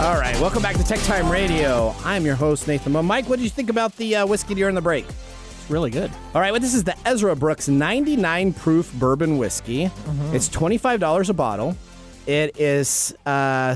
All right, welcome back to Tech Time Radio. I'm your host, Nathan Moe. Mike, what did you think about the whiskey during the break? It's really good. All right, well, this is the Ezra Brooks 99 proof bourbon whiskey. It's $25 a bottle. It is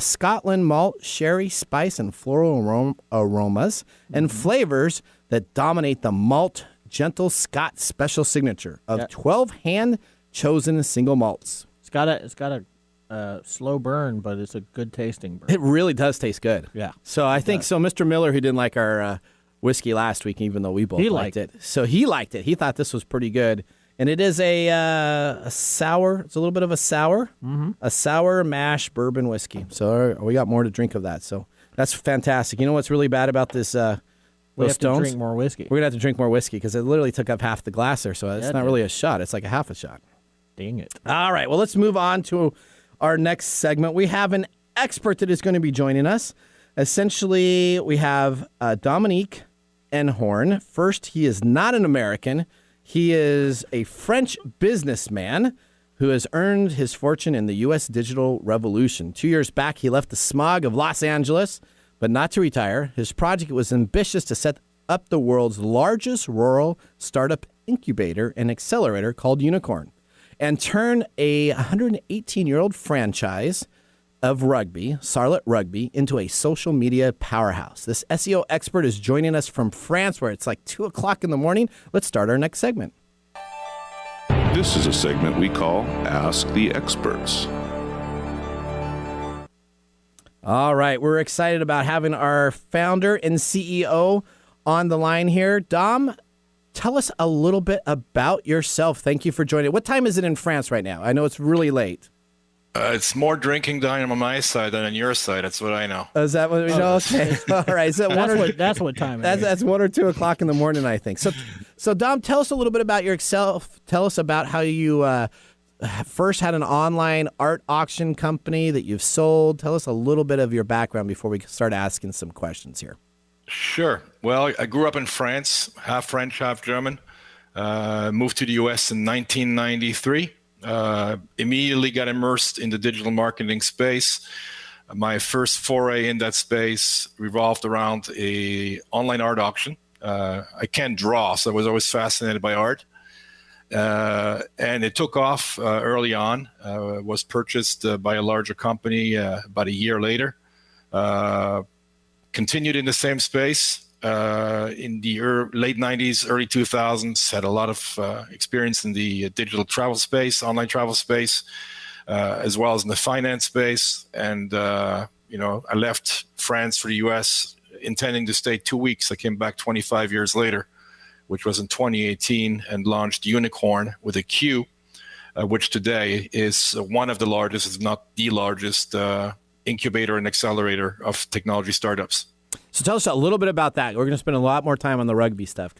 Scotland malt, sherry, spice, and floral aromas and flavors that dominate the malt gentle Scott special signature of 12 hand-chosen single malts. It's got a slow burn, but it's a good tasting burn. It really does taste good. Yeah. So I think so. Mr. Miller, who didn't like our whiskey last week, even though we both liked it, so he liked it. He thought this was pretty good, and it is a sour. It's a little bit of a sour, a sour mash bourbon whiskey. So we got more to drink of that. So that's fantastic. You know what's really bad about this? We have Stones? to drink more whiskey. We're gonna have to drink more whiskey because it literally took up half the glass there. So it's not really a shot. It's like a half a shot. Dang it! All right. Well, let's move on to our next segment. We have an expert that is going to be joining us. Essentially, we have Dominique Enhorn. First, he is not an American. He is a French businessman who has earned his fortune in the U.S. digital revolution. 2 years back, he left the smog of Los Angeles, but not to retire. His project was ambitious to set up the world's largest rural startup incubator and accelerator called Unicorn, and turn a 118-year-old franchise of rugby, Sarlat Rugby, into a social media powerhouse. This SEO expert is joining us from France, where it's like 2 o'clock in the morning. Let's start our next segment. This is a segment we call Ask the Experts. All right, we're excited about having our founder and CEO on the line here. Dom, tell us a little bit about yourself. Thank you for joining. What time is it in France right now? I know it's really late. It's more drinking time on my side than on your side. That's what I know. Is that what we know? Okay. All right. So that's what time it is. That's 1 or 2 o'clock in the morning, I think. So Dom, tell us a little bit about yourself. Tell us about how you first had an online art auction company that you've sold. Tell us a little bit of your background before we start asking some questions here. Sure. Well, I grew up in France, half French, half German. Moved to the U.S. in 1993. Immediately got immersed in the digital marketing space. My first foray in that space revolved around a online art auction. I can't draw, so I was always fascinated by art. And it took off early on. Was purchased by a larger company about a year later. Continued in the same space in the late 90s, early 2000s. Had a lot of experience in the digital travel space, online travel space, as well as in the finance space. And, I left France for the U.S. intending to stay 2 weeks. I came back 25 years later, which was in 2018, and launched Unicorn with a Q, which today is one of the largest, if not the largest, incubator and accelerator of technology startups. So tell us a little bit about that. We're going to spend a lot more time on the rugby stuff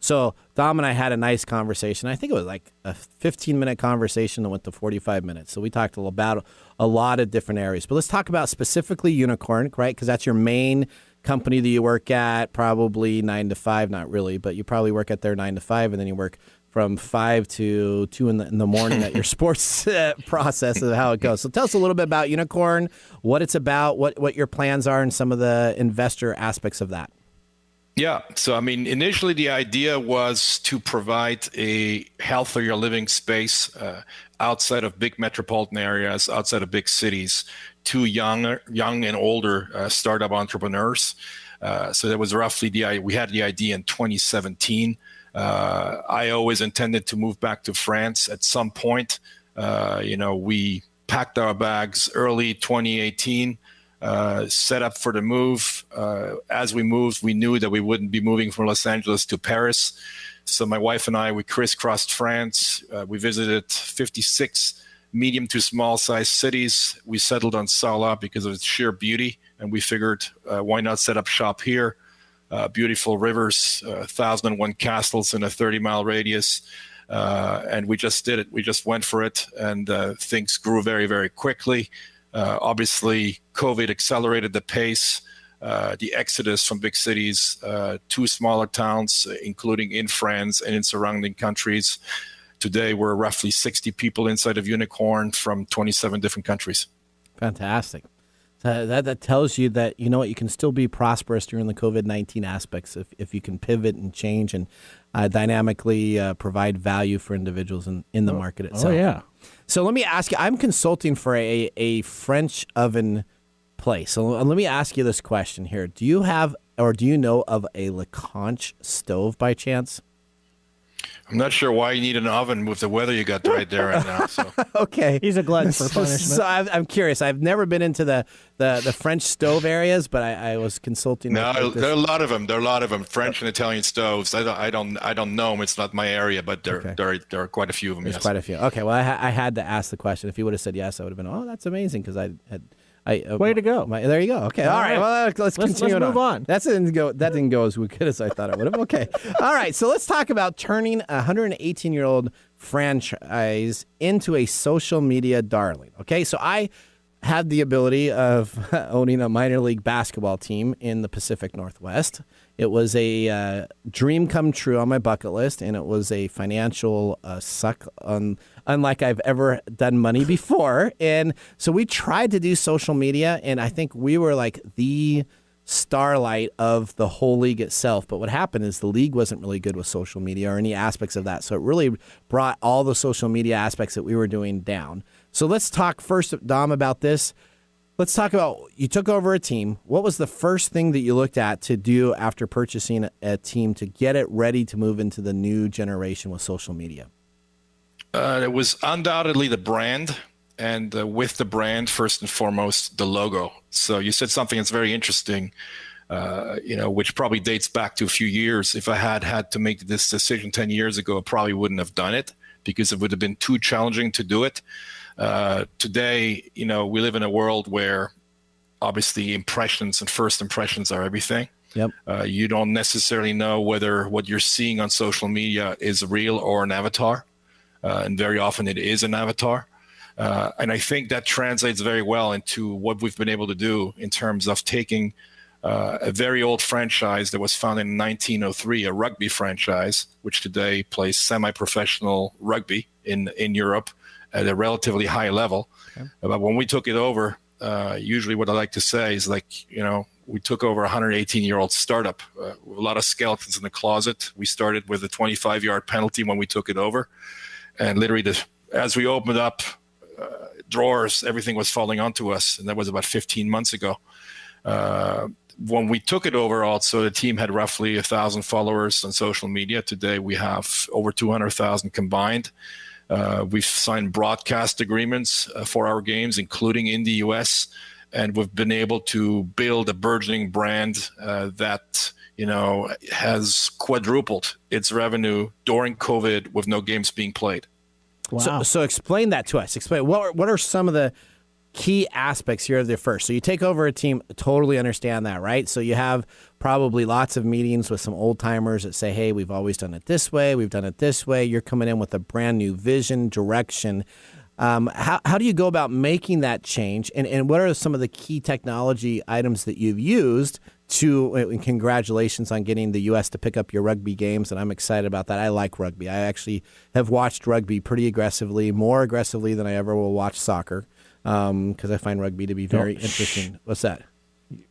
so Dom and I had a nice conversation. I think it was like a 15-minute conversation that went to 45 minutes. So we talked about a lot of different areas. But let's talk about specifically Unicorn, right? Because that's your main company that you work at, probably 9 to 5, not really, but you probably work at there 9 to 5, and then you work from 5 to 2 in the morning at your sports process of how it goes. So tell us a little bit about Unicorn, what it's about, what your plans are, and some of the investor aspects of that. Yeah. So, initially the idea was to provide a healthier living space outside of big metropolitan areas, outside of big cities, to young and older startup entrepreneurs. So that was roughly we had the idea in 2017. I always intended to move back to France at some point. We packed our bags early 2018, set up for the move. As we moved, we knew that we wouldn't be moving from Los Angeles to Paris. So my wife and I, we crisscrossed France. We visited 56 medium to small size cities. We settled on Sarlat because of its sheer beauty, and we figured, why not set up shop here? Beautiful rivers, 1,001 castles in a 30-mile radius. And we just did it. We just went for it, and things grew very, very quickly. Obviously, COVID accelerated the pace, the exodus from big cities to smaller towns, including in France and in surrounding countries. Today, we're roughly 60 people inside of Unicorn from 27 different countries. Fantastic. That tells you that, you know what, you can still be prosperous during the COVID-19 aspects if you can pivot and change and dynamically provide value for individuals in the market itself. Oh, yeah. So let me ask you, I'm consulting for a French oven place. So let me ask you this question here. Do you have, or do you know of a Leconche stove by chance? I'm not sure why you need an oven with the weather you got right there right now. So Okay. He's a glutton for punishment. So I'm curious. I've never been into the French stove areas, but I was consulting. no, with this. there are a lot of them. There are a lot of them. French and Italian stoves. I don't know them. It's not my area, but there are quite a few of them. There's yes. quite a few. Okay, well, I had to ask the question. If you would have said yes, I would have been, oh, that's amazing, because Way to go. There you go. Okay, all right. Well, let's continue. Let's move on. That didn't go as good as I thought it would have. Okay, all right. So let's talk about turning a 118-year-old franchise into a social media darling. Okay, so I had the ability of owning a minor league basketball team in the Pacific Northwest. It was a dream come true on my bucket list, and it was a financial suck unlike I've ever done money before. And so we tried to do social media, and I think we were like the starlight of the whole league itself. But what happened is the league wasn't really good with social media or any aspects of that. So it really brought all the social media aspects that we were doing down. So let's talk first, Dom, about this. Let's talk about, you took over a team. What was the first thing that you looked at to do after purchasing a team to get it ready to move into the new generation with social media? It was undoubtedly the brand, and with the brand, first and foremost, the logo. So you said something that's very interesting, which probably dates back to a few years. If I had to make this decision 10 years ago, I probably wouldn't have done it because it would have been too challenging to do it. Today, we live in a world where obviously impressions and first impressions are everything. Yep. You don't necessarily know whether what you're seeing on social media is real or an avatar. And very often it is an avatar. And I think that translates very well into what we've been able to do in terms of taking a very old franchise that was founded in 1903, a rugby franchise, which today plays semi-professional rugby in Europe at a relatively high level. Okay. But when we took it over, usually what I like to say is we took over a 118-year-old startup with a lot of skeletons in the closet. We started with a 25-yard penalty when we took it over. And literally, as we opened up drawers, everything was falling onto us. And that was about 15 months ago. When we took it over, also, the team had roughly 1,000 followers on social media. Today, we have over 200,000 combined. We've signed broadcast agreements for our games, including in the U.S., and we've been able to build a burgeoning brand that has quadrupled its revenue during COVID with no games being played. Wow. So explain that to us. Explain what are some of the key aspects here of the first. So you take over a team, totally understand that, right? So you have probably lots of meetings with some old timers that say, hey, we've always done it this way. We've done it this way. You're coming in with a brand new vision, direction. How do you go about making that change? And what are some of the key technology items that you've used to, and congratulations on getting the U.S. to pick up your rugby games, and I'm excited about that. I like rugby. I actually have watched rugby pretty aggressively, more aggressively than I ever will watch soccer, because I find rugby to be very interesting. What's that?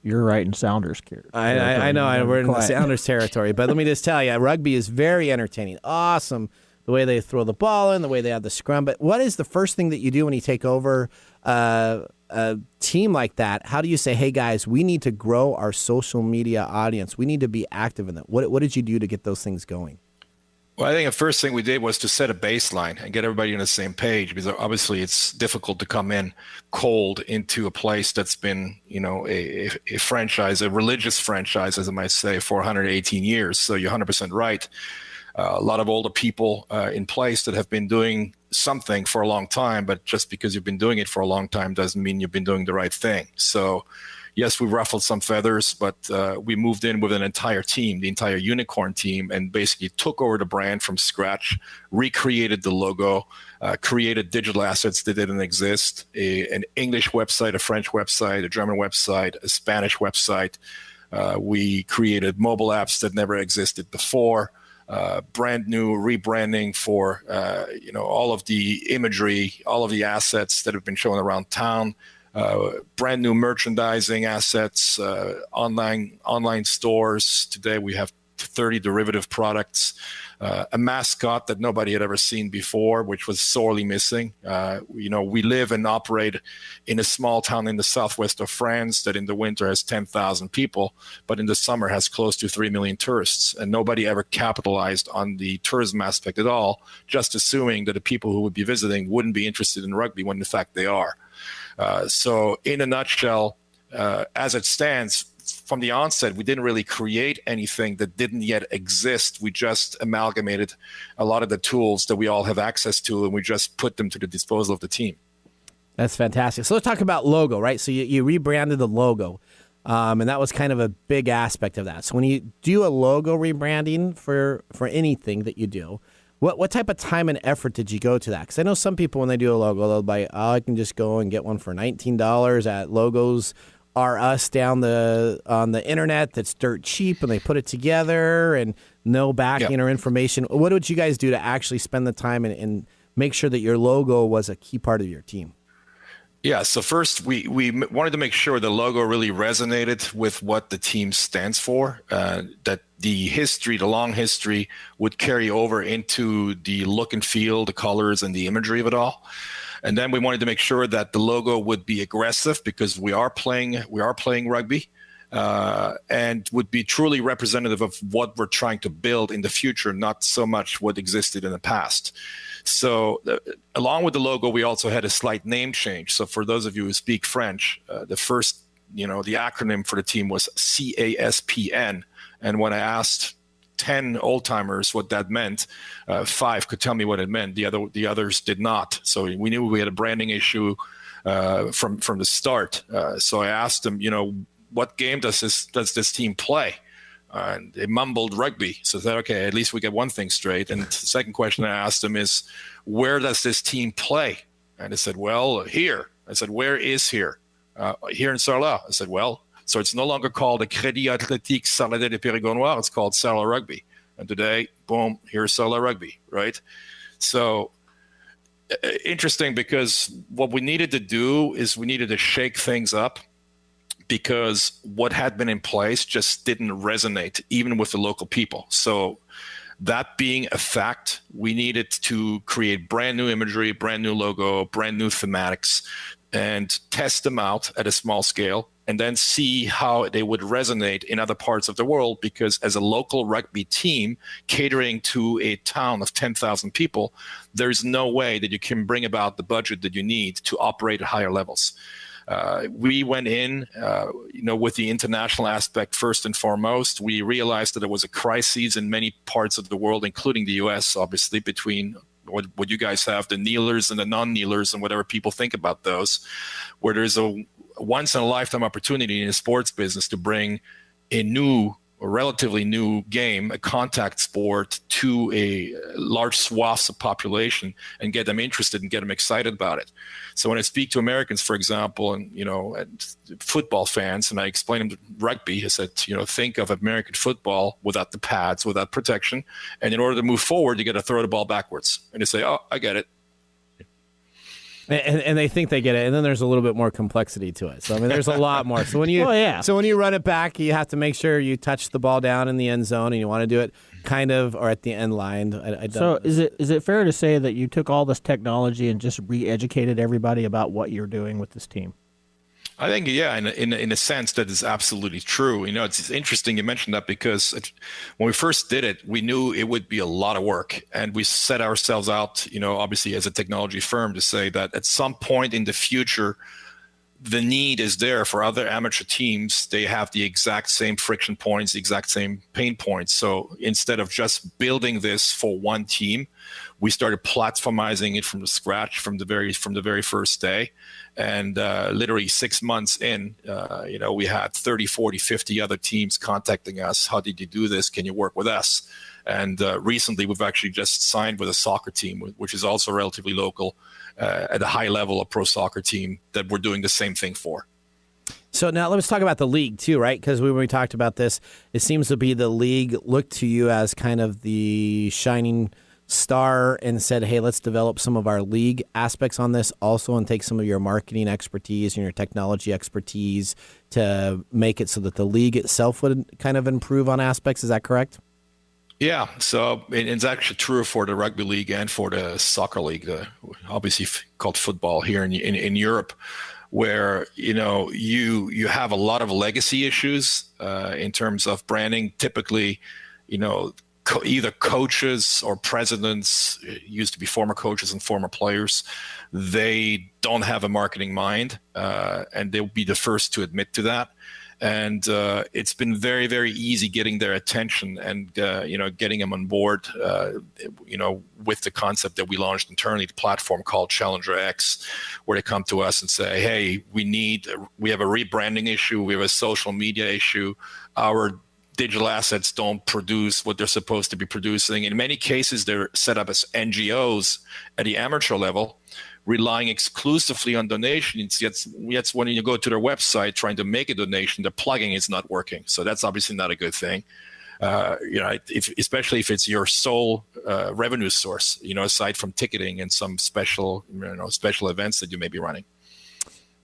You're right in Sounders territory. I know. We're in the Sounders territory. But let me just tell you, rugby is very entertaining. Awesome. The way they throw the ball in, the way they have the scrum. But what is the first thing that you do when you take over a team like that? How do you say, hey, guys, we need to grow our social media audience. We need to be active in that. What did you do to get those things going? Well, I think the first thing we did was to set a baseline and get everybody on the same page, because obviously it's difficult to come in cold into a place that's been, a franchise, a religious franchise, as I might say, for 118 years. So you're 100% right. A lot of older people in place that have been doing something for a long time, but just because you've been doing it for a long time doesn't mean you've been doing the right thing. So yes, we ruffled some feathers, but we moved in with an entire team, the entire Unicorn team, and basically took over the brand from scratch, recreated the logo, created digital assets that didn't exist, an English website, a French website, a German website, a Spanish website. We created mobile apps that never existed before. Brand new rebranding for all of the imagery, all of the assets that have been shown around town. brand new merchandising assets, online stores. Today we have 30 derivative products, a mascot that nobody had ever seen before, which was sorely missing. We live and operate in a small town in the southwest of France that in the winter has 10,000 people, but in the summer has close to 3 million tourists. And nobody ever capitalized on the tourism aspect at all, just assuming that the people who would be visiting wouldn't be interested in rugby when in fact they are. So in a nutshell, as it stands, from the onset, we didn't really create anything that didn't yet exist. We just amalgamated a lot of the tools that we all have access to, and we just put them to the disposal of the team. That's fantastic. So let's talk about logo, right? So you rebranded the logo, and that was kind of a big aspect of that. So when you do a logo rebranding for anything that you do, what type of time and effort did you go to that? Because I know some people, when they do a logo, they'll buy, I can just go and get one for $19 at Logos R Us down on the internet that's dirt cheap, and they put it together and no backing or information. What did you guys do to actually spend the time and make sure that your logo was a key part of your team? Yeah, so first we wanted to make sure the logo really resonated with what the team stands for, that the long history would carry over into the look and feel, the colors, and the imagery of it all. And then we wanted to make sure that the logo would be aggressive, because we are playing rugby, and would be truly representative of what we're trying to build in the future, not so much what existed in the past. So along with the logo, we also had a slight name change. So for those of you who speak French, the first, the acronym for the team was CASPN. And when I asked 10 old timers what that meant, 5 could tell me what it meant. The others did not. So we knew we had a branding issue from the start. So I asked them, what game does this team play? And they mumbled rugby. So I said, okay, at least we get one thing straight. And the second question I asked them is, where does this team play? And they said, well, here. I said, where is here? Here in Sarlat. I said, well, so it's no longer called the Crédit Athlétique Sarlat de Périgord. It's called Sarlat Rugby. And today, boom, here's Sarlat Rugby, right? So interesting, because what we needed to do is we needed to shake things up, because what had been in place just didn't resonate even with the local people. So that being a fact, we needed to create brand new imagery, brand new logo, brand new thematics, and test them out at a small scale, and then see how they would resonate in other parts of the world. Because as a local rugby team catering to a town of 10,000 people, there's no way that you can bring about the budget that you need to operate at higher levels. We went in, with the international aspect first and foremost. We realized that there was a crisis in many parts of the world, including the U.S., obviously, between what you guys have, the kneelers and the non-kneelers, and whatever people think about those, where there's a once-in-a-lifetime opportunity in the sports business to bring a relatively new game, a contact sport, to a large swaths of population and get them interested and get them excited about it. So when I speak to Americans, for example, and football fans, and I explain them rugby, I said, think of American football without the pads, without protection, and in order to move forward, you got to throw the ball backwards. And they say, oh, I get it. And they think they get it, and then there's a little bit more complexity to it. So there's a lot more. So when you when you run it back, you have to make sure you touch the ball down in the end zone, and you want to do it kind of or at the end line. So is it fair to say that you took all this technology and just re-educated everybody about what you're doing with this team? I think, yeah, in a sense, that is absolutely true. It's interesting you mentioned that, because when we first did it, we knew it would be a lot of work. And we set ourselves out, obviously as a technology firm, to say that at some point in the future, the need is there for other amateur teams. They have the exact same friction points, the exact same pain points. So instead of just building this for one team, we started platformizing it from the scratch from the very first day. And literally 6 months in, we had 30, 40, 50 other teams contacting us. How did you do this? Can you work with us? And recently, we've actually just signed with a soccer team, which is also relatively local, at a high level, a pro soccer team that we're doing the same thing for. So now let's talk about the league too, right? Because when we talked about this, it seems to be the league looked to you as kind of the shining star and said, hey, let's develop some of our league aspects on this also and take some of your marketing expertise and your technology expertise to make it so that the league itself would kind of improve on aspects. Is that correct? Yeah, so it's actually true for the rugby league and for the soccer league, obviously called football here in Europe, where you have a lot of legacy issues in terms of branding. Typically, either coaches or presidents, used to be former coaches and former players, they don't have a marketing mind, and they'll be the first to admit to that. And it's been very, very easy getting their attention and, getting them on board, with the concept that we launched internally, the platform called Challenger X, where they come to us and say, hey, we have a rebranding issue. We have a social media issue. Our digital assets don't produce what they're supposed to be producing. In many cases, they're set up as NGOs at the amateur level, relying exclusively on donations. Yet when you go to their website trying to make a donation, the plugging is not working. So that's obviously not a good thing. Especially if it's your sole revenue source, aside from ticketing and some special events that you may be running.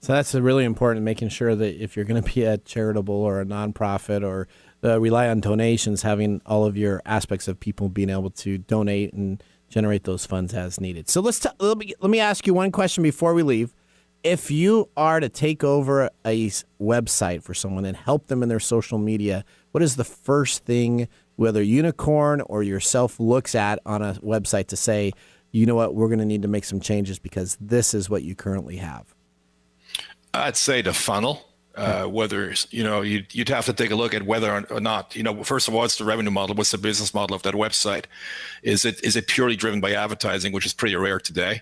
So that's really important, making sure that if you're going to be a charitable or a nonprofit or rely on donations, having all of your aspects of people being able to donate and generate those funds as needed. So let me ask you one question before we leave. If you are to take over a website for someone and help them in their social media, what is the first thing, whether Unicorn or yourself, looks at on a website to say, you know what, we're going to need to make some changes because this is what you currently have? I'd say the funnel. Whether you'd have to take a look at whether or not, first of all, what's the revenue model? What's the business model of that website? Is it purely driven by advertising, which is pretty rare today?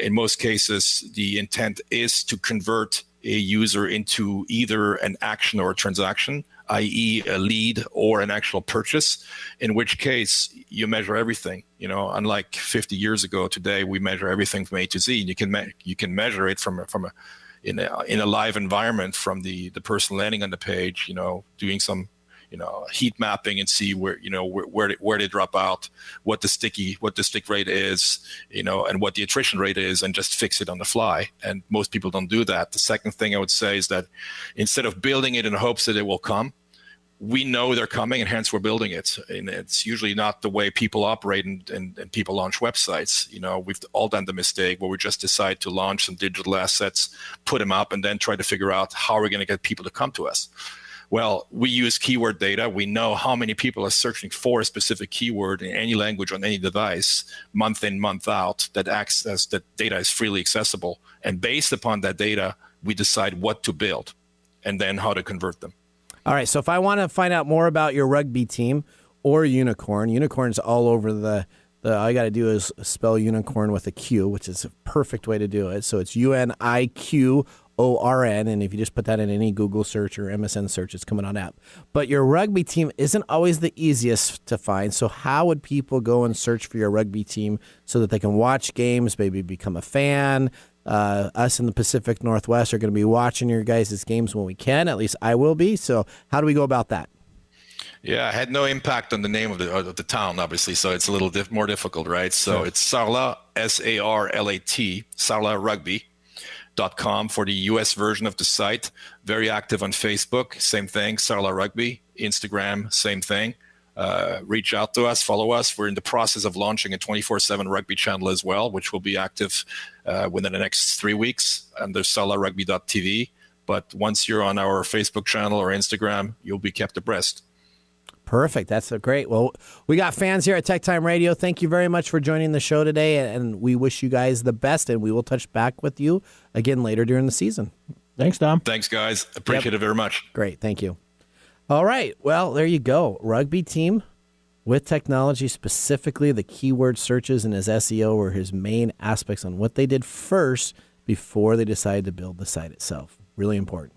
In most cases, the intent is to convert a user into either an action or a transaction, i.e. a lead or an actual purchase, in which case you measure everything. Unlike 50 years ago, today we measure everything from A to Z, and you can measure it in a live environment, from the person landing on the page, doing some, heat mapping and see where they drop out, what the stick rate is, and what the attrition rate is, and just fix it on the fly. And most people don't do that. The second thing I would say is that instead of building it in hopes that it will come, we know they're coming, and hence we're building it. And it's usually not the way people operate and people launch websites. We've all done the mistake where we just decide to launch some digital assets, put them up, and then try to figure out how we're going to get people to come to us. Well, we use keyword data. We know how many people are searching for a specific keyword in any language on any device, month in, month out. That data is freely accessible. And based upon that data, we decide what to build and then how to convert them. All right, so if I want to find out more about your rugby team or Unicorn's all over all you got to do is spell unicorn with a Q, which is a perfect way to do it. So it's UNIQORN, and if you just put that in any Google search or MSN search, it's coming on up. But your rugby team isn't always the easiest to find, so how would people go and search for your rugby team so that they can watch games, maybe become a fan? Us in the Pacific Northwest are going to be watching your guys' games when we can. At least I will be. So how do we go about that? Yeah, I had no impact on the name of the town, obviously, so it's a little more difficult, right? So It's Sarlat, SARLAT, sarlatrugby.com for the US version of the site. Very active on Facebook, same thing, Sarlat Rugby. Instagram, same thing. Reach out to us, follow us. We're in the process of launching a 24/7 rugby channel as well, which will be active within the next 3 weeks under sarlatrugby.tv. But once you're on our Facebook channel or Instagram, you'll be kept abreast. Perfect. That's great. Well, we got fans here at Tech Time Radio. Thank you very much for joining the show today, and we wish you guys the best, and we will touch back with you again later during the season. Thanks, Dom. Thanks, guys. Appreciate it very much. Great. Thank you. All right. Well, there you go. Rugby team with technology, specifically the keyword searches and his SEO were his main aspects on what they did first before they decided to build the site itself. Really important.